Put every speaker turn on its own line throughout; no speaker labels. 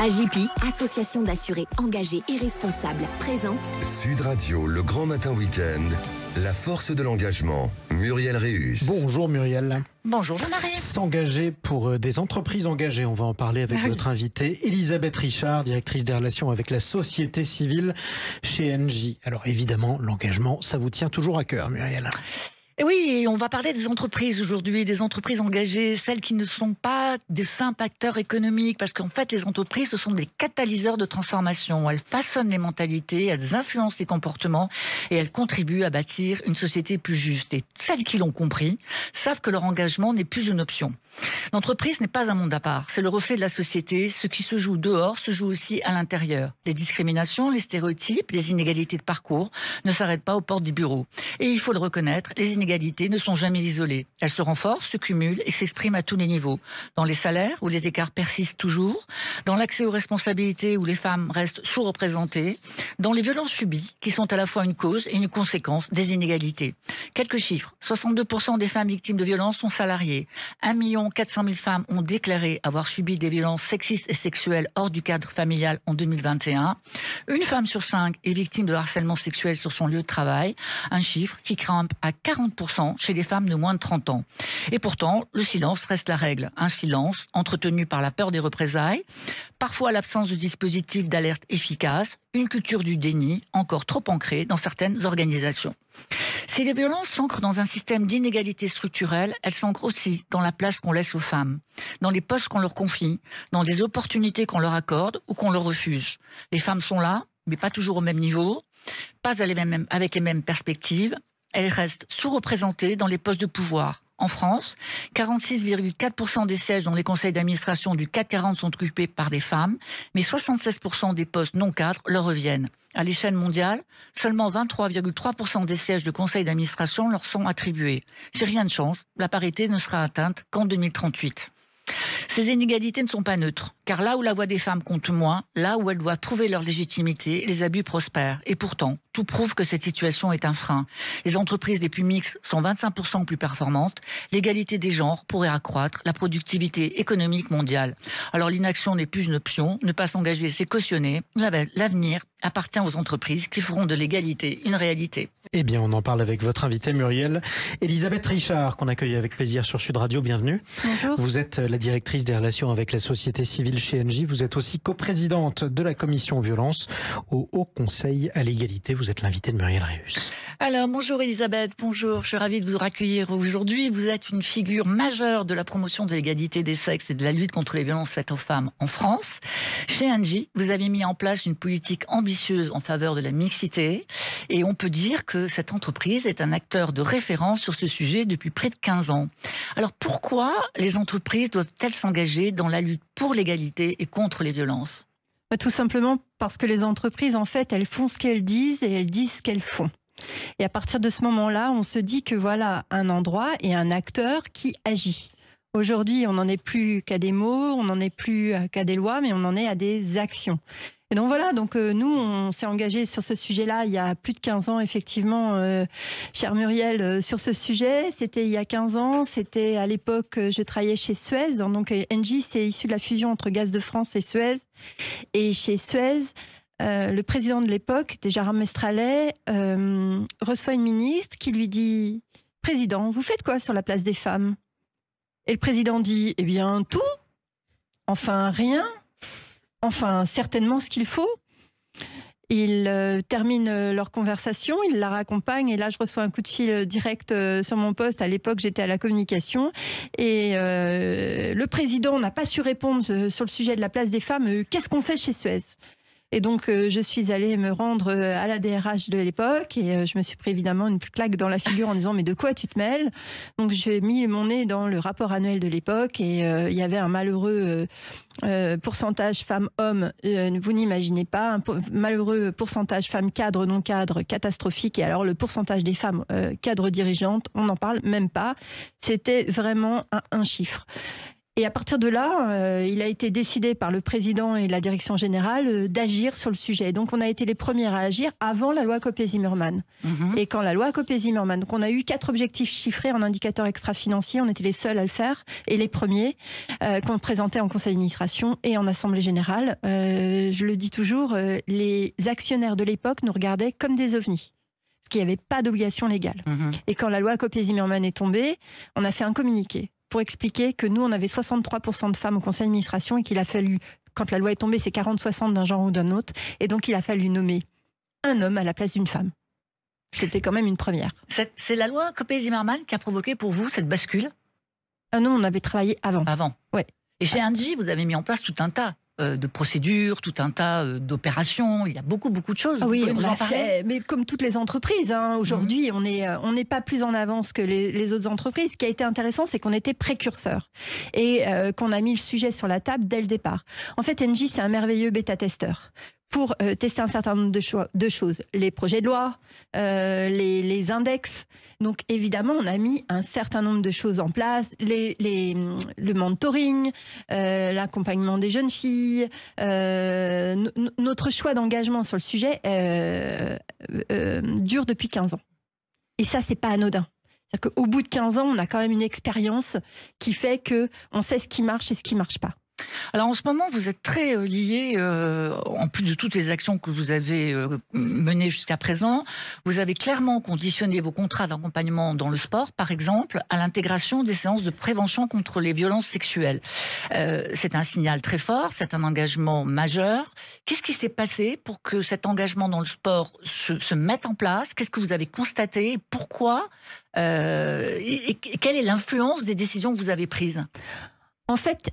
AJPI, association d'assurés engagés et responsables, présente
Sud Radio, le grand matin week-end, la force de l'engagement. Muriel Réus.
Bonjour Muriel.
Bonjour Jean-Marie.
S'engager pour des entreprises engagées, on va en parler avec votre invitée Elisabeth Richard, directrice des relations avec la société civile chez Engie. Alors évidemment, l'engagement, ça vous tient toujours à cœur Muriel.
Et oui, on va parler des entreprises aujourd'hui, des entreprises engagées, celles qui ne sont pas des simples acteurs économiques, parce qu'en fait, les entreprises, ce sont des catalyseurs de transformation. Elles façonnent les mentalités, elles influencent les comportements et elles contribuent à bâtir une société plus juste. Et celles qui l'ont compris savent que leur engagement n'est plus une option. L'entreprise n'est pas un monde à part, c'est le reflet de la société. Ce qui se joue dehors se joue aussi à l'intérieur. Les discriminations, les stéréotypes, les inégalités de parcours ne s'arrêtent pas aux portes du bureau. Et il faut le reconnaître, les inégalités ne sont jamais isolées. Elles se renforcent, se cumulent et s'expriment à tous les niveaux. Dans les salaires, où les écarts persistent toujours, dans l'accès aux responsabilités, où les femmes restent sous-représentées, dans les violences subies, qui sont à la fois une cause et une conséquence des inégalités. Quelques chiffres. 62% des femmes victimes de violences sont salariées. 1 400 000 femmes ont déclaré avoir subi des violences sexistes et sexuelles hors du cadre familial en 2021. Une femme sur 5 est victime de harcèlement sexuel sur son lieu de travail. Un chiffre qui grimpe à 40% chez les femmes de moins de 30 ans. Et pourtant, le silence reste la règle. Un silence entretenu par la peur des représailles, parfois l'absence de dispositifs d'alerte efficaces, une culture du déni encore trop ancrée dans certaines organisations. Si les violences s'ancrent dans un système d'inégalité structurelle, elles s'ancrent aussi dans la place qu'on laisse aux femmes, dans les postes qu'on leur confie, dans des opportunités qu'on leur accorde ou qu'on leur refuse. Les femmes sont là, mais pas toujours au même niveau, pas avec les mêmes perspectives. Elles restent sous-représentées dans les postes de pouvoir. En France, 46,4% des sièges dans les conseils d'administration du CAC 40 sont occupés par des femmes, mais 76% des postes non cadres leur reviennent. À l'échelle mondiale, seulement 23,3% des sièges de conseils d'administration leur sont attribués. Si rien ne change, la parité ne sera atteinte qu'en 2038. Ces inégalités ne sont pas neutres, car là où la voix des femmes compte moins, là où elles doivent prouver leur légitimité, les abus prospèrent. Et pourtant, tout prouve que cette situation est un frein. Les entreprises les plus mixtes sont 25% plus performantes. L'égalité des genres pourrait accroître la productivité économique mondiale. Alors l'inaction n'est plus une option, ne pas s'engager, c'est cautionner. L'avenir appartient aux entreprises qui feront de l'égalité une réalité.
Eh bien, on en parle avec votre invitée Muriel. Elisabeth Richard, qu'on accueille avec plaisir sur Sud Radio, bienvenue.
Bonjour.
Vous êtes la directrice des relations avec la société civile chez Engie. Vous êtes aussi coprésidente de la commission violence au Haut Conseil à l'égalité. Vous êtes l'invitée de Muriel Réus.
Alors, bonjour Elisabeth, bonjour. Je suis ravie de vous accueillir aujourd'hui. Vous êtes une figure majeure de la promotion de l'égalité des sexes et de la lutte contre les violences faites aux femmes en France. Chez Engie, vous avez mis en place une politique ambitieuse en faveur de la mixité. Et on peut dire que cette entreprise est un acteur de référence sur ce sujet depuis près de 15 ans. Alors pourquoi les entreprises doivent-elles s'engager dans la lutte pour l'égalité et contre les violences ?
Tout simplement parce que les entreprises, en fait, elles font ce qu'elles disent et elles disent ce qu'elles font. Et à partir de ce moment-là, on se dit que voilà un endroit et un acteur qui agit. Aujourd'hui, on n'en est plus qu'à des mots, on n'en est plus qu'à des lois, mais on en est à des actions. Et donc voilà, nous, on s'est engagé sur ce sujet-là il y a plus de 15 ans, effectivement, chère Muriel, sur ce sujet. C'était il y a 15 ans, c'était à l'époque, je travaillais chez Suez. Donc Engie, c'est issu de la fusion entre Gaz de France et Suez. Et chez Suez, le président de l'époque, Jaram Mestralet, reçoit une ministre qui lui dit « Président, vous faites quoi sur la place des femmes ?» Et le président dit « Eh bien, tout. Enfin, rien. Enfin, certainement ce qu'il faut. » Ils terminent leur conversation, ils la raccompagnent et là je reçois un coup de fil direct sur mon poste. À l'époque j'étais à la communication et le président n'a pas su répondre sur le sujet de la place des femmes. Qu'est-ce qu'on fait chez Suez ? Et donc, je suis allée me rendre à la DRH de l'époque et je me suis pris évidemment une claque dans la figure en disant « Mais de quoi tu te mêles ?» Donc, j'ai mis mon nez dans le rapport annuel de l'époque et il y avait un malheureux pourcentage femmes-hommes, vous n'imaginez pas, un malheureux pourcentage femmes cadres, non-cadres, catastrophique. Et alors, le pourcentage des femmes cadres dirigeantes, on n'en parle même pas. C'était vraiment un chiffre. Et à partir de là, il a été décidé par le président et la direction générale d'agir sur le sujet. Donc on a été les premières à agir avant la loi Copé-Zimmermann. Et quand la loi Copé-Zimmermann, donc on a eu 4 objectifs chiffrés en indicateurs extra-financiers, on était les seuls à le faire, et les premiers qu'on présentait en conseil d'administration et en assemblée générale. Je le dis toujours, les actionnaires de l'époque nous regardaient comme des ovnis, parce qu'il n'y avait pas d'obligation légale. Et quand la loi Copé-Zimmermann est tombée, on a fait un communiqué pour expliquer que nous, on avait 63% de femmes au conseil d'administration et qu'il a fallu, quand la loi est tombée, c'est 40-60 d'un genre ou d'un autre, et donc il a fallu nommer un homme à la place d'une femme. C'était quand même une première.
C'est la loi Copé-Zimmermann qui a provoqué pour vous cette bascule?
Ah non, on avait travaillé avant.
Avant.
Ouais.
Et chez Engie, vous avez mis en place tout un tas de procédures, tout un tas d'opérations. Il y a beaucoup de choses.
Oui,
vous pouvez nous en parler?
fait, mais comme toutes les entreprises, hein, aujourd'hui, on n'est pas plus en avance que les autres entreprises. Ce qui a été intéressant, c'est qu'on était précurseurs et qu'on a mis le sujet sur la table dès le départ. En fait, Engie, c'est un merveilleux bêta-testeur pour tester un certain nombre de choses. Les projets de loi, les index. Donc évidemment, on a mis un certain nombre de choses en place, le mentoring, l'accompagnement des jeunes filles. Notre choix d'engagement sur le sujet dure depuis 15 ans. Et ça, c'est pas anodin. C'est-à-dire qu'au bout de 15 ans, on a quand même une expérience qui fait qu'on sait ce qui marche et ce qui ne marche pas.
Alors en ce moment, vous êtes très lié, en plus de toutes les actions que vous avez menées jusqu'à présent, vous avez clairement conditionné vos contrats d'accompagnement dans le sport, par exemple, à l'intégration des séances de prévention contre les violences sexuelles. C'est un signal très fort, c'est un engagement majeur. Qu'est-ce qui s'est passé pour que cet engagement dans le sport se mette en place? Qu'est-ce que vous avez constaté? Pourquoi? Et quelle est l'influence des décisions que vous avez prises?
En fait,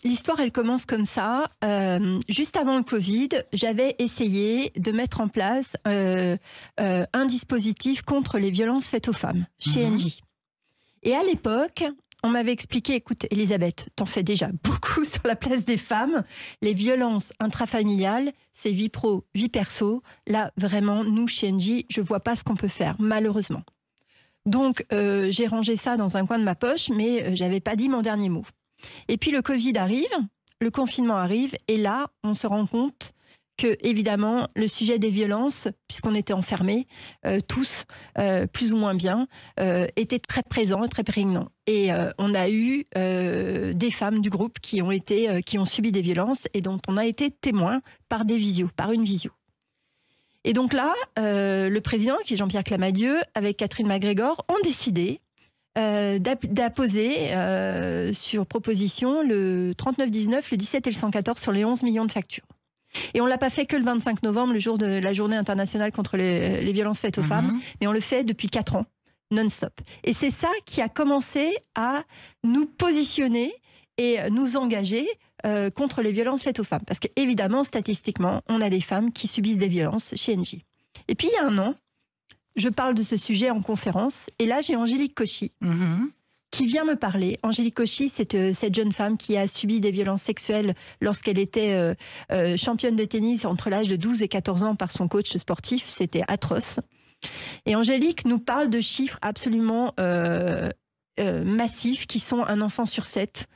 l'histoire, elle commence comme ça. Juste avant le Covid, j'avais essayé de mettre en place un dispositif contre les violences faites aux femmes chez Engie. Et à l'époque, on m'avait expliqué, écoute, Elisabeth, t'en fais déjà beaucoup sur la place des femmes. Les violences intrafamiliales, c'est vie pro, vie perso. Là, vraiment, nous, chez Engie, je vois pas ce qu'on peut faire, malheureusement. Donc, j'ai rangé ça dans un coin de ma poche, mais j'avais pas dit mon dernier mot. Et puis le Covid arrive, le confinement arrive, et là, on se rend compte que, évidemment, le sujet des violences, puisqu'on était enfermés, tous, plus ou moins bien, était très présent et très prégnant. Et on a eu des femmes du groupe qui ont subi des violences et dont on a été témoin par une visio. Et donc là, le président, qui est Jean-Pierre Clamadieu, avec Catherine MacGregor, ont décidé d'apposer sur proposition le 3919, le 17 et le 114 sur les 11 millions de factures. Et on ne l'a pas fait que le 25 novembre, le jour de la journée internationale contre les violences faites aux femmes, mais on le fait depuis 4 ans, non-stop. Et c'est ça qui a commencé à nous positionner et nous engager contre les violences faites aux femmes. Parce qu'évidemment, statistiquement, on a des femmes qui subissent des violences chez Engie. Et puis, il y a un an, je parle de ce sujet en conférence, et là, j'ai Angélique Cauchy qui vient me parler. Angélique Cauchy, c'est cette jeune femme qui a subi des violences sexuelles lorsqu'elle était championne de tennis entre l'âge de 12 et 14 ans par son coach sportif. C'était atroce. Et Angélique nous parle de chiffres absolument massifs, qui sont un enfant sur 7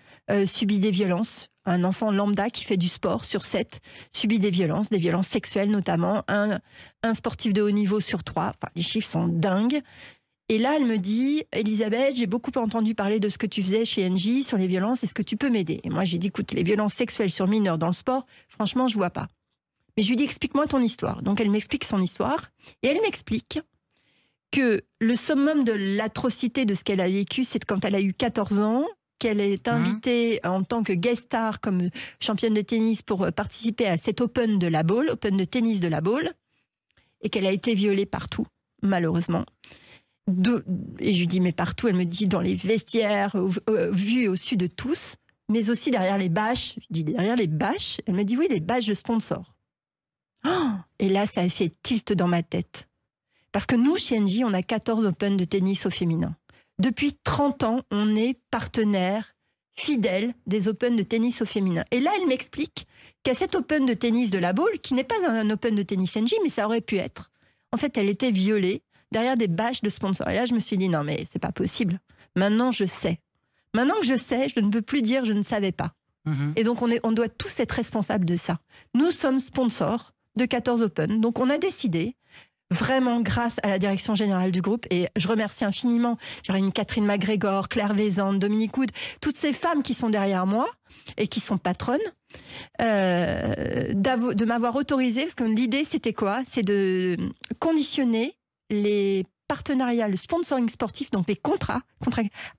subit des violences. Un enfant lambda qui fait du sport sur 7 subit des violences sexuelles notamment. Un sportif de haut niveau sur 3. Enfin, les chiffres sont dingues. Et là, elle me dit, Elisabeth, j'ai beaucoup entendu parler de ce que tu faisais chez Engie sur les violences. Est-ce que tu peux m'aider? Et moi, j'ai dit, écoute, les violences sexuelles sur mineurs dans le sport, franchement, je vois pas. Mais je lui dis, explique-moi ton histoire. Donc, elle m'explique son histoire. Et elle m'explique que le summum de l'atrocité de ce qu'elle a vécu, c'est quand elle a eu 14 ans, qu'elle est invitée en tant que guest star comme championne de tennis pour participer à cet Open de la Baule, Open de tennis de la Baule, et qu'elle a été violée partout, malheureusement. Et je lui dis, mais partout, elle me dit, dans les vestiaires, vus au-dessus de tous, mais aussi derrière les bâches. Je dis, derrière les bâches? Elle me dit, oui, les bâches de sponsors. Oh, et là, ça a fait tilt dans ma tête. Parce que nous, chez Engie, on a 14 Open de tennis au féminin. Depuis 30 ans, on est partenaire fidèle des Open de tennis au féminin. Et là, elle m'explique qu'à cet Open de tennis de la Baule, qui n'est pas un Open de tennis Engie, mais ça aurait pu être, en fait, elle était violée derrière des bâches de sponsors. Et là, je me suis dit, non, mais c'est pas possible. Maintenant, je sais. Maintenant que je sais, je ne peux plus dire je ne savais pas. Et donc, on doit tous être responsables de ça. Nous sommes sponsors de 14 Open. Donc, on a décidé, vraiment grâce à la direction générale du groupe, et je remercie infiniment une Catherine MacGregor, Claire Vézante, Dominique Wood, toutes ces femmes qui sont derrière moi et qui sont patronnes, de m'avoir autorisé, parce que l'idée, c'était quoi? C'est de conditionner les partenariats, le sponsoring sportif, donc les contrats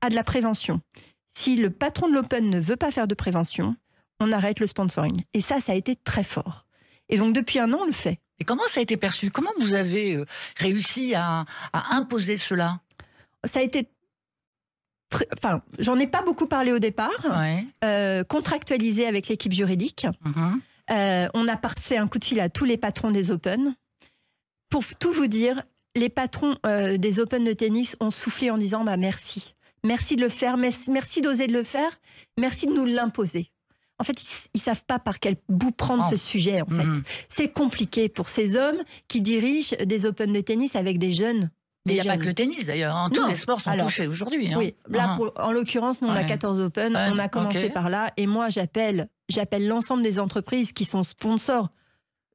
à de la prévention. Si le patron de l'Open ne veut pas faire de prévention, on arrête le sponsoring. Et ça a été très fort. Et donc, depuis un an, on le fait.
Et comment ça a été perçu? Comment vous avez réussi à imposer cela? Ça a été...
Enfin, j'en ai pas beaucoup parlé au départ. Ouais. Contractualisé avec l'équipe juridique. On a passé un coup de fil à tous les patrons des Open. Pour tout vous dire, les patrons des Open de tennis ont soufflé en disant merci. Merci de le faire, merci d'oser de le faire, merci de nous l'imposer. En fait, ils ne savent pas par quel bout prendre ce sujet. En fait. C'est compliqué pour ces hommes qui dirigent des Open de tennis avec des jeunes.
Mais il n'y a pas que le tennis d'ailleurs, hein. Tous les sports sont touchés aujourd'hui. Hein.
Oui, là, en l'occurrence, nous on a 14 Open, on a commencé par là. Et moi, j'appelle l'ensemble des entreprises qui sont sponsors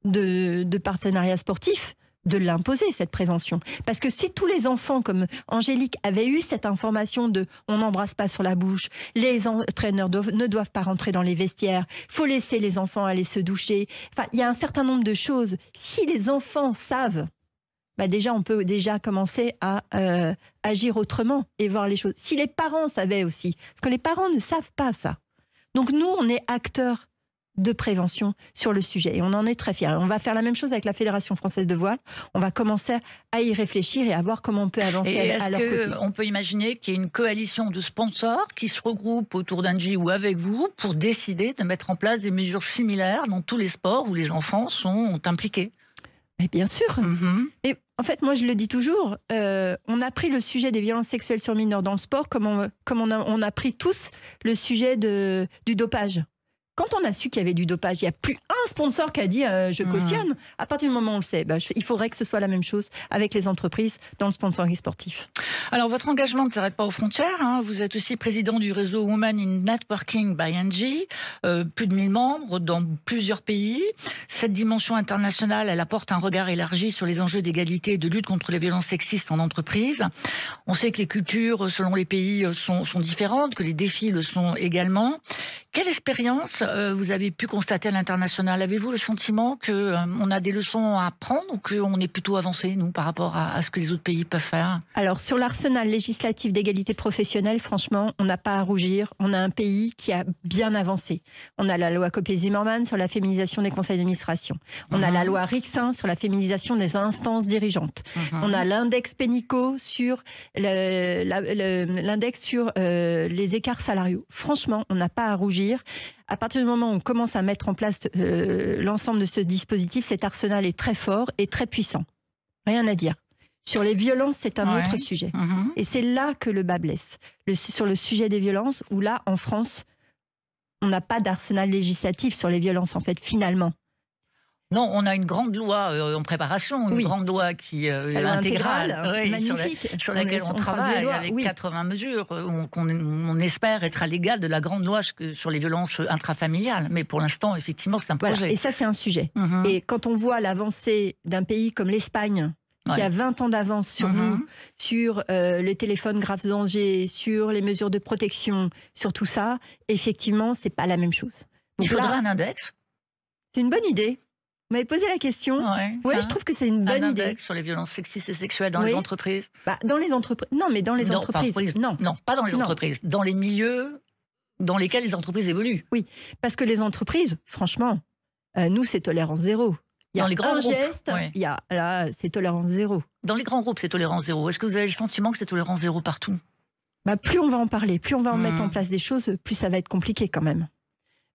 de partenariats sportifs de l'imposer, cette prévention. Parce que si tous les enfants, comme Angélique, avaient eu cette information de « on n'embrasse pas sur la bouche », les entraîneurs ne doivent pas rentrer dans les vestiaires, il faut laisser les enfants aller se doucher. Enfin, il y a un certain nombre de choses. Si les enfants savent, déjà, on peut déjà commencer à agir autrement et voir les choses. Si les parents savaient aussi, parce que les parents ne savent pas ça. Donc nous, on est acteurs de prévention sur le sujet. Et on en est très fiers. On va faire la même chose avec la Fédération française de voile. On va commencer à y réfléchir et à voir comment on peut avancer à leur côté.
Est-ce qu'on peut imaginer qu'il y ait une coalition de sponsors qui se regroupent autour d'Angie ou avec vous pour décider de mettre en place des mesures similaires dans tous les sports où les enfants sont impliqués?
Mais bien sûr. Et en fait, moi, je le dis toujours, on a pris le sujet des violences sexuelles sur mineurs dans le sport comme on a pris tous le sujet du dopage. Quand on a su qu'il y avait du dopage, il n'y a plus un sponsor qui a dit je cautionne. À partir du moment où on le sait, il faudrait que ce soit la même chose avec les entreprises dans le sponsoring sportif.
Alors, votre engagement ne s'arrête pas aux frontières. Hein. Vous êtes aussi président du réseau Women in Networking by Angie. Plus de 1000 membres dans plusieurs pays. Cette dimension internationale, elle apporte un regard élargi sur les enjeux d'égalité et de lutte contre les violences sexistes en entreprise. On sait que les cultures, selon les pays, sont différentes, que les défis le sont également. Quelle expérience vous avez pu constater à l'international? Avez-vous le sentiment qu'on a des leçons à apprendre ou qu'on est plutôt avancé, nous, par rapport à ce que les autres pays peuvent faire?
Alors, sur l'arsenal législatif d'égalité professionnelle, franchement, on n'a pas à rougir. On a un pays qui a bien avancé. On a la loi Copé-Zimmermann sur la féminisation des conseils d'administration. On a la loi Rixin sur la féminisation des instances dirigeantes. On a l'index Pénicaud sur l'index sur les écarts salariaux. Franchement, on n'a pas à rougir. À partir du moment où on commence à mettre en place l'ensemble de ce dispositif, cet arsenal est très fort et très puissant. Rien à dire. Sur les violences, c'est un autre sujet. Et c'est là que le bas blesse. Sur le sujet des violences, où là, en France, on n'a pas d'arsenal législatif sur les violences, en fait, finalement.
Non, on a une grande loi en préparation, une grande loi qui est intégrale, sur laquelle on travaille avec 80 mesures qu'on espère être à l'égal de la grande loi sur les violences intrafamiliales. Mais pour l'instant, effectivement, c'est un projet.
Voilà. Et ça, c'est un sujet. Et quand on voit l'avancée d'un pays comme l'Espagne, qui a 20 ans d'avance sur nous, sur les téléphones graves dangers, sur les mesures de protection, sur tout ça, effectivement, c'est pas la même chose.
Donc, il faudra un index.
C'est une bonne idée. Vous m'avez posé la question. Oui, je trouve que c'est une bonne idée.
Sur les violences sexistes et sexuelles dans les entreprises.
Dans les entreprises. Non, mais dans les entreprises.
Non, pas dans les entreprises. Dans les milieux dans lesquels les entreprises évoluent.
Oui, parce que les entreprises, franchement, nous, c'est tolérance zéro. Il y a
dans les grands groupes,
là, c'est tolérance zéro.
Dans les grands groupes, c'est tolérance zéro. Est-ce que vous avez le sentiment que c'est tolérance zéro partout?
Plus on va en parler, plus on va en mettre en place des choses, plus ça va être compliqué quand même.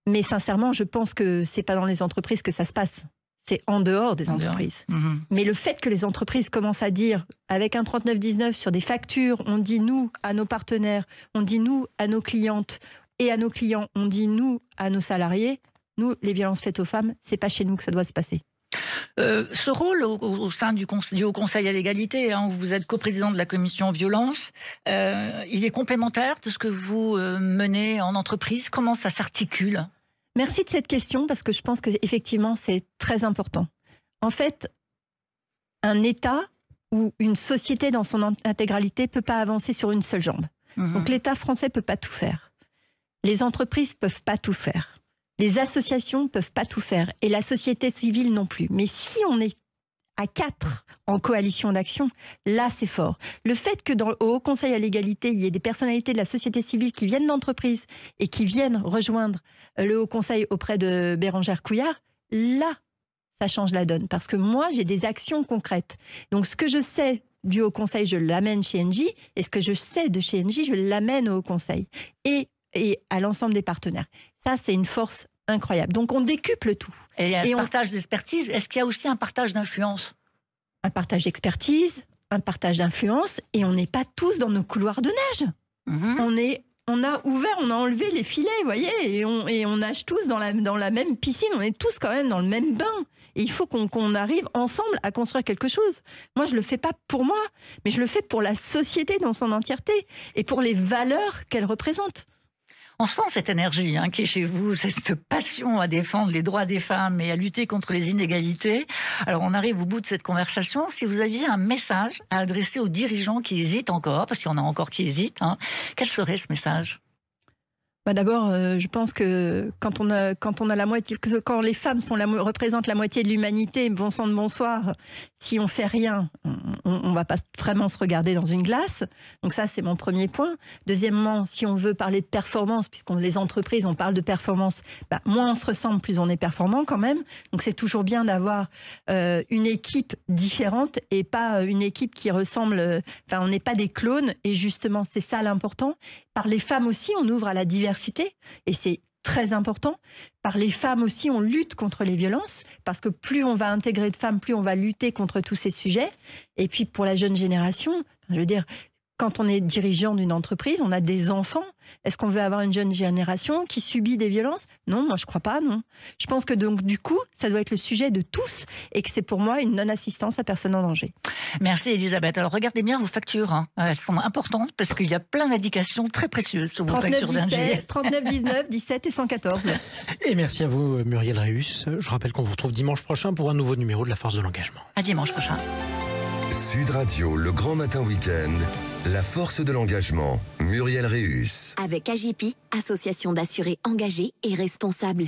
Mais sincèrement, je pense que c'est pas dans les entreprises que ça se passe. C'est en dehors des entreprises. Mais le fait que les entreprises commencent à dire, avec un 3919 sur des factures, on dit nous à nos partenaires, on dit nous à nos clientes et à nos clients, on dit nous à nos salariés, nous, les violences faites aux femmes, c'est pas chez nous que ça doit se passer.
Ce rôle au sein du Haut Conseil à l'égalité, hein, où vous êtes coprésident de la commission violence, il est complémentaire de ce que vous menez en entreprise. Comment ça s'articule ?
Merci de cette question parce que je pense qu'effectivement c'est très important. En fait, un État ou une société dans son intégralité ne peut pas avancer sur une seule jambe. Donc l'État français ne peut pas tout faire. Les entreprises ne peuvent pas tout faire. Les associations ne peuvent pas tout faire. Et la société civile non plus. Mais si on est à 4 en coalition d'action, là c'est fort. Le fait que au Haut Conseil à l'égalité, il y ait des personnalités de la société civile qui viennent d'entreprises et qui viennent rejoindre le Haut Conseil auprès de Bérangère Couillard, là, ça change la donne. Parce que moi, j'ai des actions concrètes. Donc ce que je sais du Haut Conseil, je l'amène chez Engie. Et ce que je sais de chez Engie, je l'amène au Haut Conseil. Et à l'ensemble des partenaires. Ça, c'est une force incroyable. Donc, on décuple tout.
Et un partage d'expertise, est-ce qu'il y a aussi un partage d'influence ?
Un partage d'expertise, un partage d'influence, et on n'est pas tous dans nos couloirs de neige. On a ouvert, on a enlevé les filets, vous voyez, et on nage tous dans la même piscine, on est tous quand même dans le même bain. Et il faut qu'on arrive ensemble à construire quelque chose. Moi, je ne le fais pas pour moi, mais je le fais pour la société dans son entièreté, et pour les valeurs qu'elle représente.
On sent cette énergie qui est chez vous, cette passion à défendre les droits des femmes et à lutter contre les inégalités. Alors on arrive au bout de cette conversation. Si vous aviez un message à adresser aux dirigeants qui hésitent encore, parce qu'il y en a encore qui hésitent, quel serait ce message ?
D'abord, je pense que quand les femmes représentent la moitié de l'humanité, bon sang de bonsoir, si on fait rien, on va pas vraiment se regarder dans une glace. Donc ça, c'est mon premier point. Deuxièmement, si on veut parler de performance, les entreprises, on parle de performance, moins on se ressemble, plus on est performant quand même. Donc c'est toujours bien d'avoir une équipe différente et pas une équipe qui ressemble. On n'est pas des clones et justement, c'est ça l'important. Par les femmes aussi, on ouvre à la diversité et c'est très important. Par les femmes aussi, on lutte contre les violences parce que plus on va intégrer de femmes, plus on va lutter contre tous ces sujets. Et puis pour la jeune génération, je veux dire, quand on est dirigeant d'une entreprise, on a des enfants. Est-ce qu'on veut avoir une jeune génération qui subit des violences ? Non, moi je crois pas, non. Je pense que donc du coup, ça doit être le sujet de tous et que c'est pour moi une non-assistance à personne en danger.
Merci Elisabeth. Alors regardez bien vos factures, elles sont importantes parce qu'il y a plein d'indications très précieuses sur vos factures d'Engie.
39, 19, 17 et 114.
Et merci à vous Muriel Réus. Je rappelle qu'on vous retrouve dimanche prochain pour un nouveau numéro de La Force de l'Engagement.
À dimanche prochain.
Sud Radio, le grand matin week-end, la force de l'engagement, Muriel Réus.
Avec AJP, association d'assurés engagés et responsables.